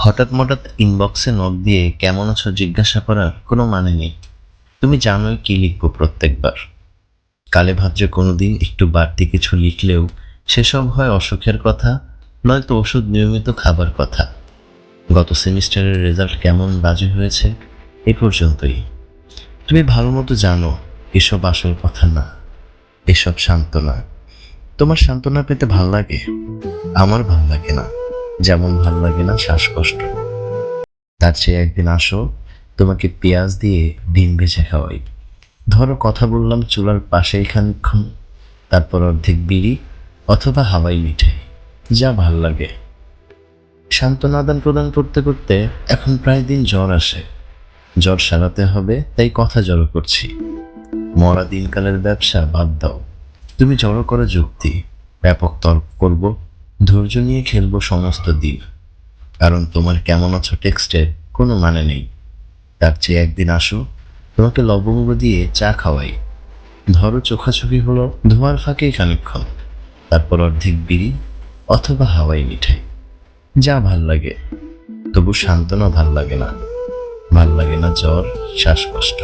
হঠাৎ ইনবক্সে নক দিয়ে কেমন আছো জিজ্ঞাসা করার কোনো মানে নেই। তুমি জানোই কি লিখবো প্রত্যেকবার। কালে ভাদ্রে কোনোদিন একটু বাড়তি কিছু লিখলেও সেসব হয় অসুখের কথা, নয়তো ওষুধ নিয়মিত খাবার কথা। গত সেমিস্টারের রেজাল্ট কেমন বাজে হয়েছে এ পর্যন্তই। তুমি ভালো মতো জানো এসব আসল কথা না, এসব সান্ত্বনা। তোমার সান্ত্বনা পেতে ভাল লাগে, আমার ভাল লাগে না। যেমন ভাল লাগে না শ্বাসকষ্ট। তার চেয়ে একদিন আসো, তোমাকে পেঁয়াজ দিয়ে ডিম ভেজে খাওয়াই। ধরো কথা বললাম চুলার পাশেই খানিকক্ষণ, তারপর অর্ধেক বিড়ি অথবা হাওয়াই মিঠাই, যা ভাল লাগে। সান্ত্বনা আদান প্রদান করতে করতে এখন প্রায় দিন জ্বর আসে। জ্বর সারাতে হবে তাই কথা জড়ো করছি। মরা দিনকালের ব্যবসা বাদ দাও, তুমি জড়ো করো যুক্তি। ব্যাপক তর্ক করব, ধৈর্য নিয়ে খেলবো সমস্ত দিন। কারণ তোমার কেমন আছো টেক্সটের কোনো মানে নেই। তার চেয়ে একদিন আসো, তোমাকে লবঙ্গ দিয়ে চা খাওয়াই। ধরো চোখাচোখি হলো ধোঁয়ার ফাঁকেই খানিকক্ষণ, তারপর অর্ধেক বিড়ি অথবা হাওয়াই মিঠাই, যা ভাল লাগে। তবু সান্ত্বনা ভাল লাগে না, ভাল লাগে না জ্বর, শ্বাসকষ্ট।